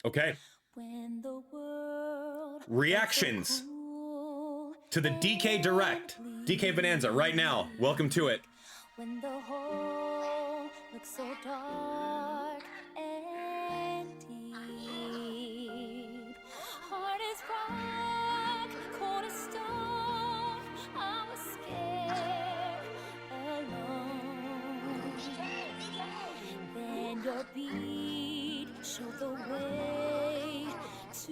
Okay. Reactions to the DK Direct. DK Bananza right now. Welcome to it. When the hole looks so dark and deep, heart is rock, cold as stone. I was scared alone. Then your beat showed the way to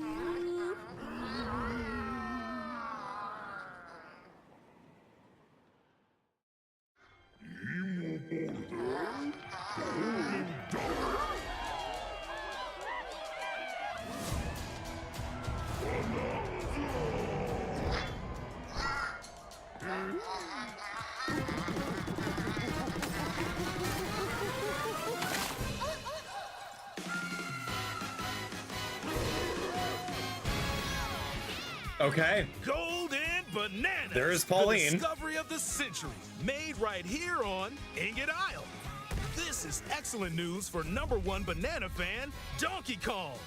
Okay. Golden Bananas. There is Pauline. The discovery of the century, made right here on Ingot Isle. This is excellent news for #1 banana fan, Donkey Kong.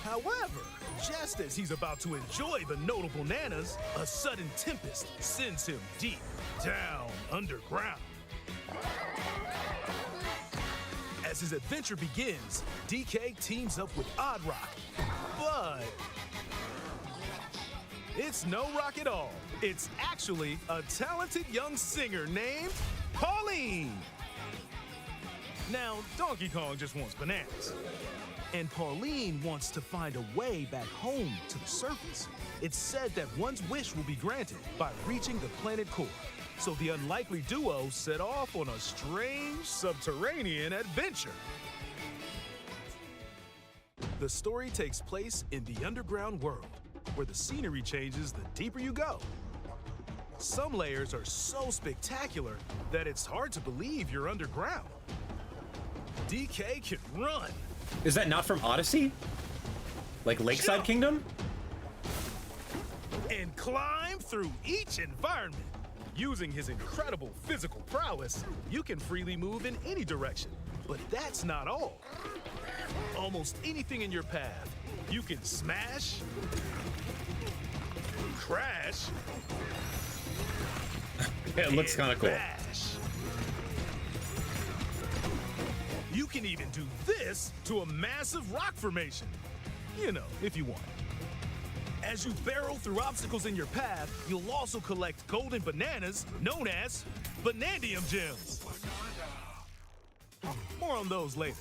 However, just as he's about to enjoy the notable bananas, a sudden tempest sends him deep down underground. As his adventure begins, DK teams up with Odd Rock, but it's no rock at all. It's actually a talented young singer named Pauline. Now, Donkey Kong just wants bananas. And Pauline wants to find a way back home to the surface. It's said that one's wish will be granted by reaching the planet core. So the unlikely duo set off on a strange subterranean adventure. The story takes place in the underground world, where the scenery changes the deeper you go. Some layers are so spectacular that it's hard to believe you're underground. DK can run. Is that not from Odyssey? Like Lakeside Jump. Kingdom? And climb through each environment. Using his incredible physical prowess, you can freely move in any direction. But that's not all. Almost anything in your path, you can smash, crash, Yeah, it looks kind of cool. bash. You can even do this to a massive rock formation. You know, if you want. As you barrel through obstacles in your path, you'll also collect golden bananas known as Banandium Gems. More on those later.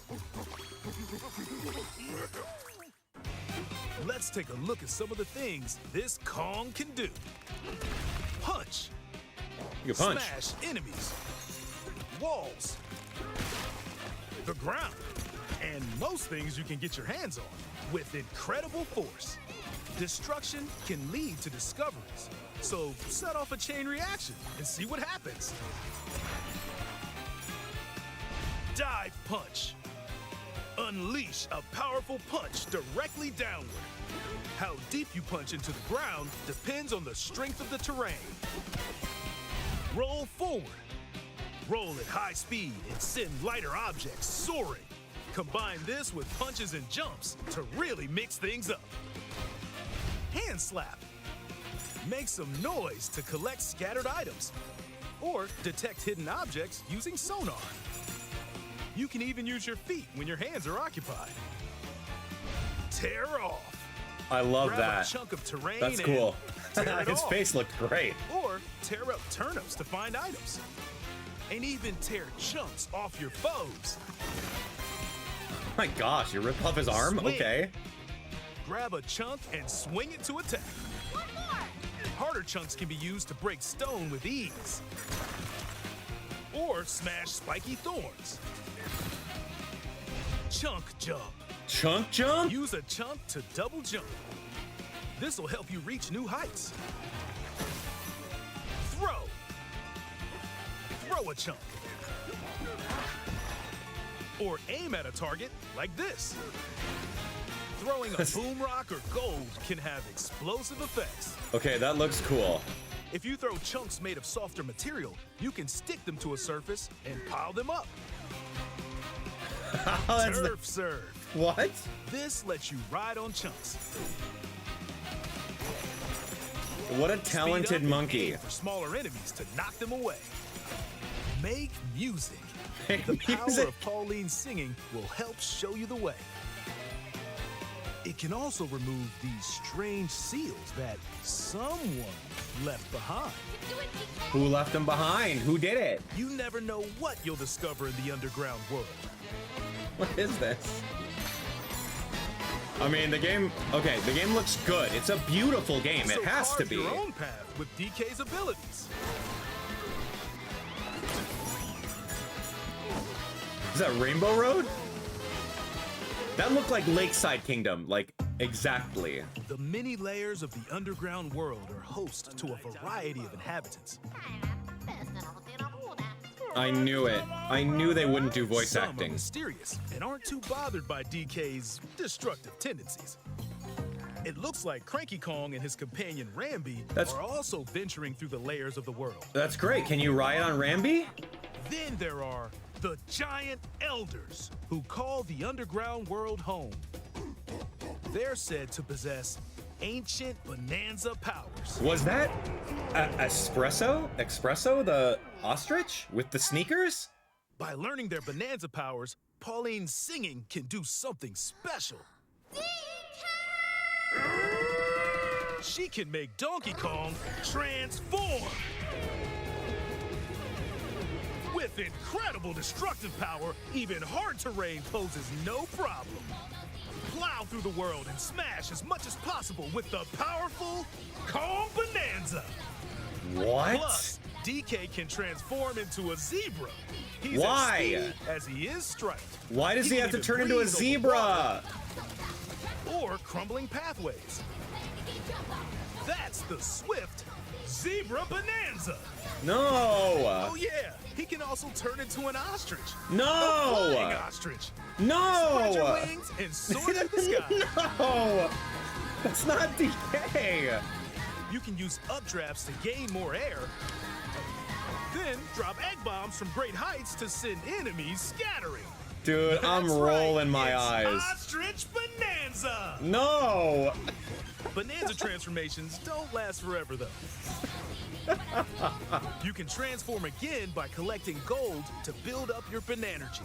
Let's take a look at some of the things this Kong can do. Punch. You can punch. Smash enemies. Walls. The ground. And most things you can get your hands on with incredible force. Destruction can lead to discoveries. So set off a chain reaction and see what happens. Dive punch. Unleash a powerful punch directly downward. How deep you punch into the ground depends on the strength of the terrain. Roll forward. Roll at high speed and send lighter objects soaring. Combine this with punches and jumps to really mix things up. Hand slap. Make some noise to collect scattered items. Or detect hidden objects using sonar. You can even use your feet when your hands are occupied. Tear off. I love Grab that. a chunk of terrain. That's and cool. tear it His off. face looked great. Or tear up turnips to find items. And even tear chunks off your foes. My gosh, you ripped off his arm? Swing. Okay. Grab a chunk and swing it to attack. one more. Harder chunks can be used to break stone with ease. Or smash spiky thorns. Chunk jump. Chunk jump? Use a chunk to double jump. This will help you reach new heights. Throw. Throw a chunk. Or aim at a target like this. Throwing a boom rock or gold can have explosive effects. Okay, that looks cool. If you throw chunks made of softer material, you can stick them to a surface and pile them up. That's Turf serve. What? This lets you ride on chunks. What a Speed up talented and monkey. aim for smaller enemies to knock them away. Make music. Make The power music. of Pauline's singing will help show you the way. It can also remove these strange seals that someone left behind. Who left him behind? Who did it? You never know what you'll discover in the underground world. What is this? I mean, the game looks good. It's a beautiful game. So It has to carve be. your own path with DK's abilities. Is that Rainbow Road? That looked like Lakeside Kingdom, like exactly. The many layers of the underground world are host to a variety of inhabitants. I knew it. I knew they wouldn't do voice Some are acting. mysterious and aren't too bothered by DK's destructive tendencies. It looks like Cranky Kong and his companion Rambi are also venturing through the layers of the world. That's great. Can you ride on Rambi? Then there are the Giant Elders, who call the underground world home. They're said to possess ancient Bananza powers. Was that Espresso? Espresso, the ostrich with the sneakers? By learning their Bananza powers, Pauline's singing can do something special. She can make Donkey Kong transform. With incredible destructive power, even hard terrain poses no problem. Plow through the world and smash as much as possible with the powerful Kong Bananza. What? Plus, DK can transform into a zebra. He's Why? as speedy as he is striped. Why does he can have to even turn into a breathe over zebra? water or crumbling pathways. That's the swift Zebra Bananza. No. Oh yeah, he can also turn into an ostrich. No. A flying ostrich. No. Spread your wings and soar to the sky. No. That's not DK. You can use updrafts to gain more air. Then drop egg bombs from great heights to send enemies scattering. Dude, I'm That's rolling right, my it's eyes. Ostrich Bananza. No. Bananza transformations don't last forever, though. You can transform again by collecting gold to build up your Bananergy.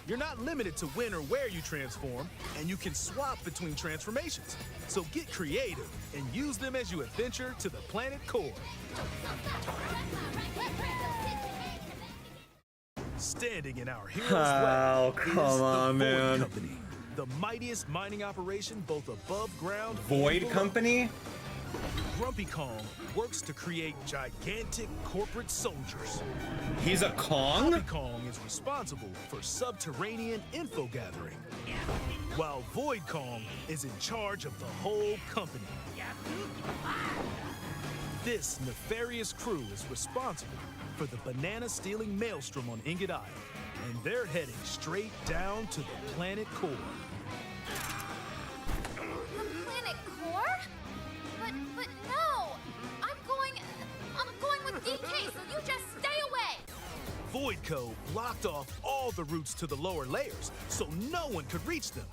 You're not limited to when or where you transform, and you can swap between transformations. So get creative and use them as you adventure to the planet core. Standing in our hero's Oh, way come is on, the Void man. Company, the mightiest mining operation both above ground and Void below. Company? Grumpy Kong works to create gigantic corporate soldiers. He's a Kong? Grumpy Kong is responsible for subterranean info gathering, while Void Kong is in charge of the whole company. This nefarious crew is responsible for the banana-stealing maelstrom on Ingot Isle, and they're heading straight down to the planet core. The planet core? But no! I'm going with DK, so you just stay away! Voidco blocked off all the routes to the lower layers, so no one could reach them.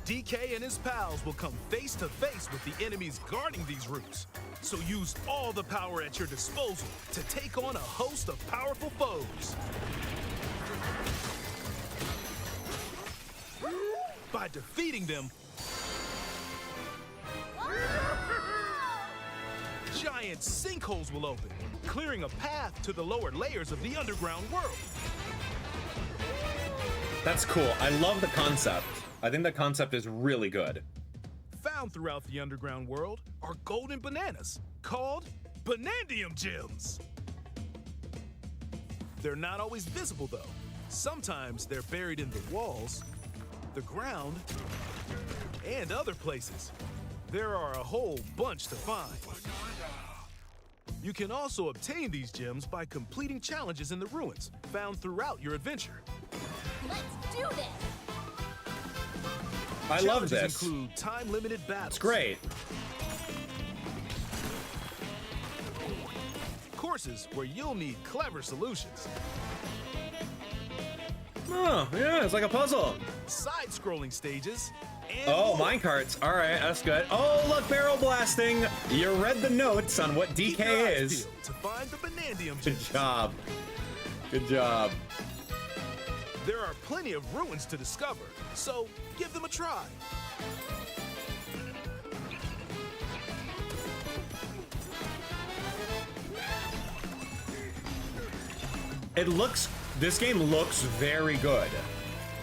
DK and his pals will come face to face with the enemies guarding these routes. So use all the power at your disposal to take on a host of powerful foes. By defeating them, giant sinkholes will open, clearing a path to the lower layers of the underground world. That's cool. I love the concept. I think the concept is really good. Found throughout the underground world are golden bananas called Banandium Gems. They're not always visible though. Sometimes they're buried in the walls, the ground, and other places. There are a whole bunch to find. You can also obtain these gems by completing challenges in the ruins found throughout your adventure. Let's do this! I love Challenges this. include time-limited battles. It's great. courses where you'll need clever solutions. Oh, yeah, it's like a puzzle. Side-scrolling stages. And Oh, more. minecarts. All right, that's good. Oh, look, barrel blasting. You read the notes on what Keep your DK eyes is. peeled to find the Banandium Good Gems. job. Good job. There are plenty of ruins to discover, so give them a try. This game looks very good.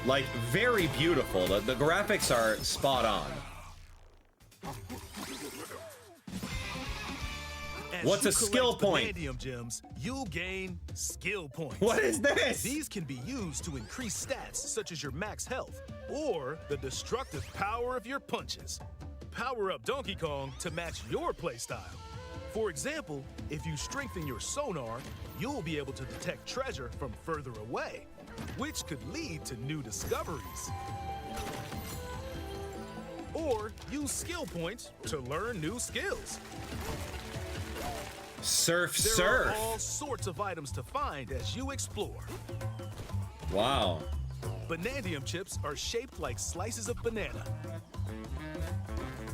Like, very beautiful. The graphics are spot on. As What's you a skill collect point? Banandium Gems, you'll gain skill points. What is this? These can be used to increase stats such as your max health or the destructive power of your punches. Power up Donkey Kong to match your playstyle. For example, if you strengthen your sonar, you'll be able to detect treasure from further away, which could lead to new discoveries. Or use skill points to learn new skills. Surf, There surf. are all sorts of items to find as you explore. Wow. Banandium chips are shaped like slices of banana.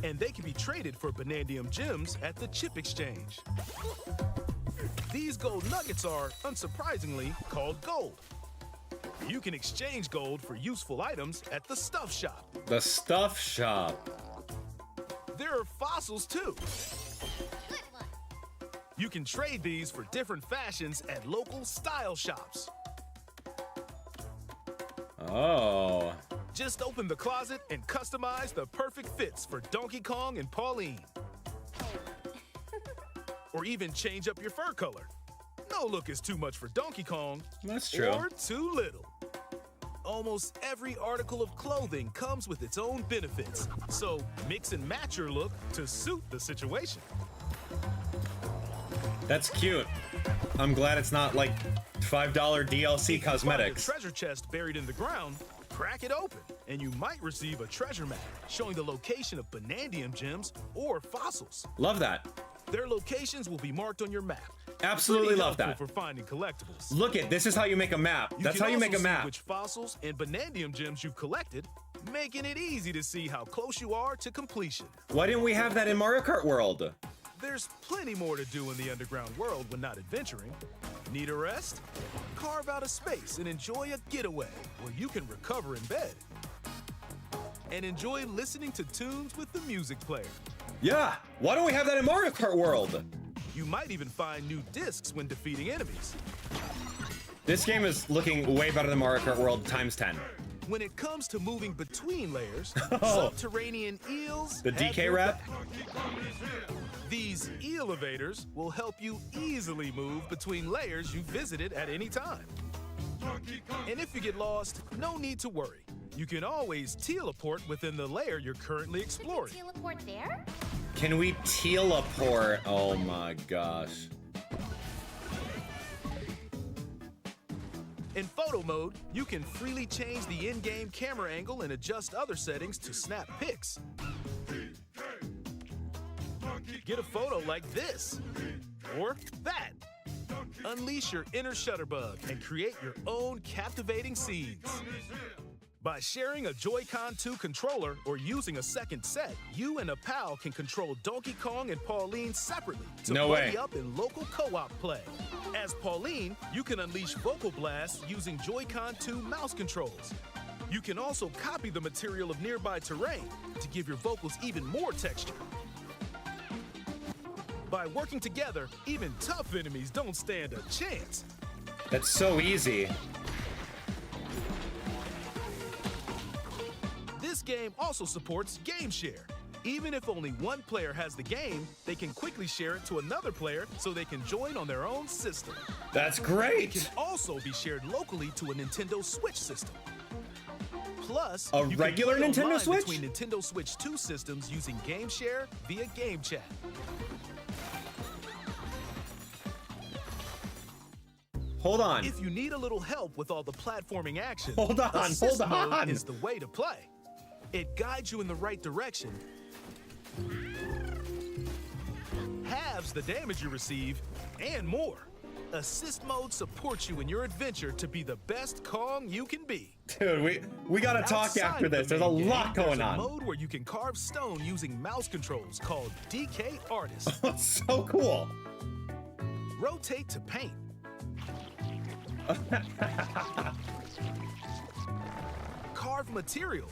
And they can be traded for Banandium Gems at the chip exchange. These gold nuggets are, unsurprisingly, called gold. You can exchange gold for useful items at the stuff shop. The stuff shop. There are fossils too. Good one. You can trade these for different fashions at local style shops. Oh. Just open the closet and customize the perfect fits for Donkey Kong and Pauline. Or even change up your fur color. No look is too much for Donkey Kong. That's true. Or too little. Almost every article of clothing comes with its own benefits. So mix and match your look to suit the situation. That's cute. I'm glad it's not like $5 DLC cosmetics. Find a treasure chest buried in the ground, crack it open, and you might receive a treasure map showing the location of Banandium Gems or fossils. Love that. Their locations will be marked on your map. Absolutely Pretty love helpful that. for finding collectibles. Look it, this is how you make a map. That's how you make a can also see map. which fossils and Banandium Gems you've collected, making it easy to see how close you are to completion. Why didn't we have that in Mario Kart World? There's plenty more to do in the underground world when not adventuring. Need a rest? Carve out a space and enjoy a getaway where you can recover in bed. And enjoy listening to tunes with the music player. Yeah, why don't we have that in Mario Kart World? You might even find new discs when defeating enemies. This game is looking way better than Mario Kart World times 10. When it comes to moving between layers, Oh. subterranean eels The have DK your rep? back. These elevators will help you easily move between layers you visited at any time. And if you get lost, no need to worry. You can always teleport within the layer you're currently exploring. Teleport there? Can we teleport? Oh my gosh. In photo mode, you can freely change the in-game camera angle and adjust other settings to snap pics. Get a photo like this, or that. Unleash your inner shutterbug and create your own captivating scenes. By sharing a Joy-Con 2 controller or using a second set, you and a pal can control Donkey Kong and Pauline separately to No buddy way. up in local co-op play. As Pauline, you can unleash vocal blasts using Joy-Con 2 mouse controls. You can also copy the material of nearby terrain to give your vocals even more texture. By working together, even tough enemies don't stand a chance. That's so easy. This game also supports Gameshare. Even if only one player has the game, they can quickly share it to another player so they can join on their own system. That's It great. can also be shared locally to a Nintendo Switch system. Plus, A you can regular play Nintendo online Switch? between Nintendo Switch 2 systems using Gameshare via Game Chat. Hold on. If you need a little help with all the platforming action, Hold on, assist hold mode on. is the way to play. It guides you in the right direction, halves the damage you receive, and more. Assist mode supports you in your adventure to be the best Kong you can be. Dude, we gotta talk Outside after of the this. There's a main game, lot going there's a on. mode where you can carve stone using mouse controls called DK Artist. So cool. Rotate to paint. Carve material.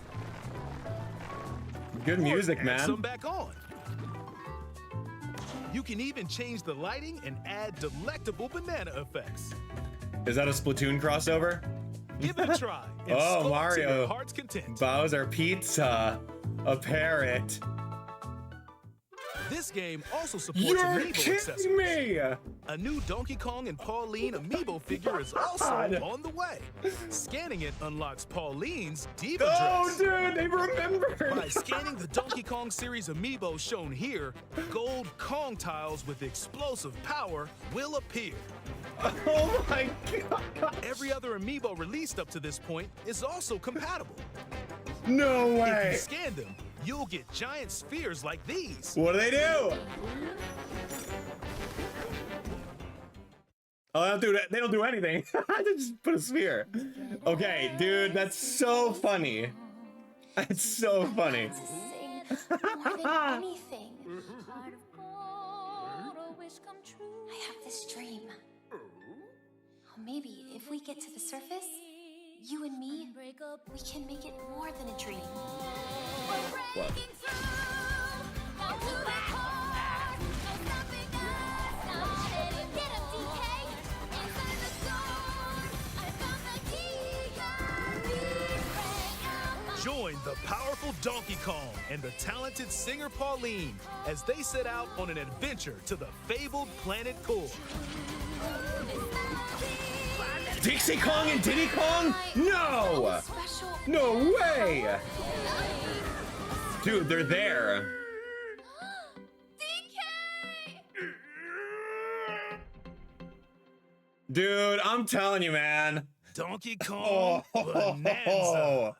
Good music, Or add man. some back on. You can even change the lighting and add delectable banana effects. Is that a Splatoon crossover? Give it a try. And Oh, sculpt to Mario. your heart's content. Bowser Pizza, a parrot. This game also supports You're Amiibo kidding accessories. me! A new Donkey Kong and Pauline Amiibo figure is also God. on the way. Scanning it unlocks Pauline's Diva Oh, dress. dude, they remembered. By scanning the Donkey Kong series Amiibo shown here, gold Kong tiles with explosive power will appear. Oh my god. Every other Amiibo released up to this point is also compatible. No If you way. scan them, you'll get giant spheres like these. What do they do? Oh, they don't do anything. They just put a sphere. Okay, dude, that's so funny. That's so funny. More than anything. I have this dream. Oh, maybe if we get to the surface, you and me, we can make it more than a dream. What? Join the powerful Donkey Kong and the talented singer Pauline as they set out on an adventure to the fabled planet Core. Dixie Kong and Diddy Kong? No! No way! Dude, they're there. Dude, I'm telling you, man. Donkey Kong Bananza.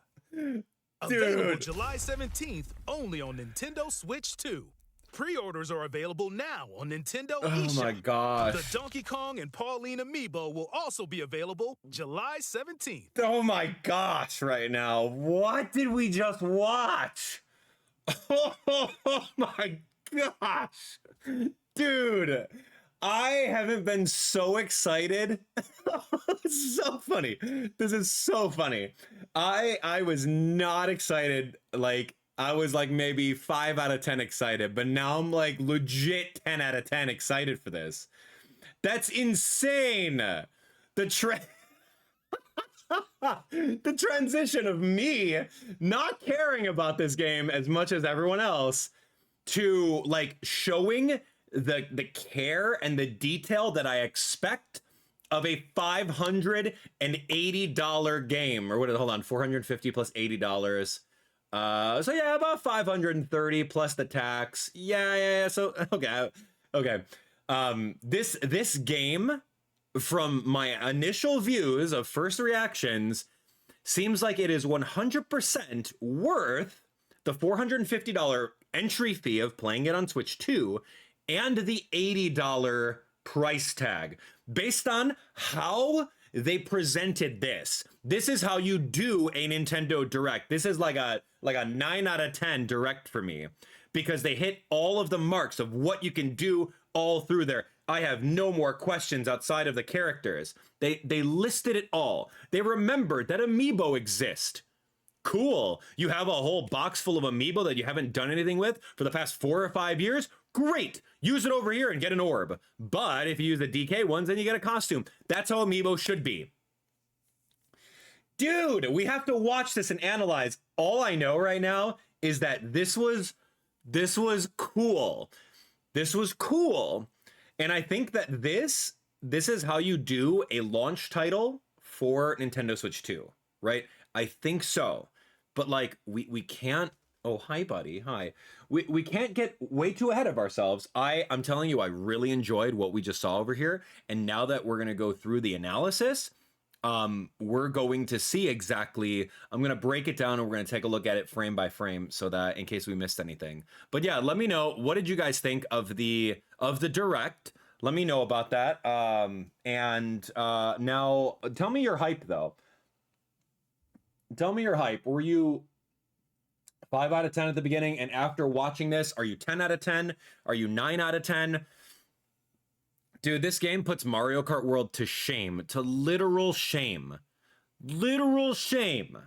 Available Dude. July 17th only on Nintendo Switch 2. Pre-orders are available now on Nintendo Oh eShop. my gosh. The Donkey Kong and Pauline Amiibo will also be available July 17th. Oh my gosh, right now. What did we just watch? Oh my gosh. Dude, I haven't been so excited. It's so funny. This is so funny. I was not excited. Like, I was like maybe 5 out of 10 excited, but now I'm like legit 10 out of 10 excited for this. That's insane. The transition of me not caring about this game as much as everyone else to like showing the care and the detail that I expect of a $580 game, or what? Hold on, 450 plus $80. So yeah, about 530 plus the tax. Yeah. So okay. This game, from my initial views of first reactions, seems like it is 100% worth the $450 entry fee of playing it on Switch 2 and the $80 price tag. Based on how they presented this. This is how you do a Nintendo Direct. This is like a 9 out of 10 Direct for me, because they hit all of the marks of what you can do all through there. I have no more questions outside of the characters. They listed it all. They remembered that Amiibo exist. Cool. You have a whole box full of Amiibo that you haven't done anything with for the past 4 or 5 years? Great. Use it over here and get an orb. But if you use the DK ones, then you get a costume. That's how Amiibo should be. Dude, we have to watch this and analyze. All I know right now is that this was cool. This was cool. And I think that this is how you do a launch title for Nintendo Switch 2, right? I think so. But like we can't. Oh, hi, buddy. Hi. We can't get way too ahead of ourselves. I'm telling you, I really enjoyed what we just saw over here. And now that we're going to go through the analysis, we're going to see exactly, I'm going to break it down and we're going to take a look at it frame by frame so that in case we missed anything. But yeah, let me know, what did you guys think of the Direct? Let me know about that. Now tell me your hype though. Tell me your hype. Were you 5 out of 10 at the beginning, and after watching this, are you 10 out of 10? Are you 9 out of 10? Dude, this game puts Mario Kart World to shame, to literal shame. Literal shame.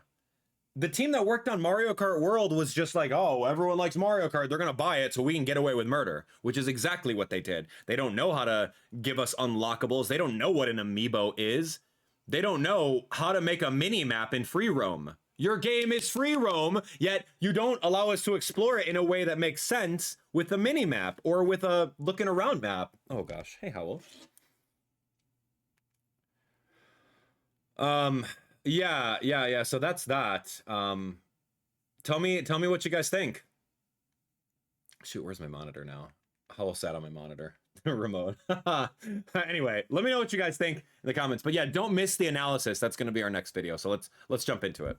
The team that worked on Mario Kart World was just like, oh, everyone likes Mario Kart, they're gonna buy it so we can get away with murder, which is exactly what they did. They don't know how to give us unlockables. They don't know what an amiibo is. They don't know how to make a mini map in free roam. Your game is free roam, yet you don't allow us to explore it in a way that makes sense with a mini map or with a looking around map. Oh gosh, hey Howell. Yeah. So that's that. Tell me what you guys think. Shoot, where's my monitor now? Howell sat on my monitor. Remote. Anyway, let me know what you guys think in the comments. But yeah, don't miss the analysis. That's going to be our next video. So let's jump into it.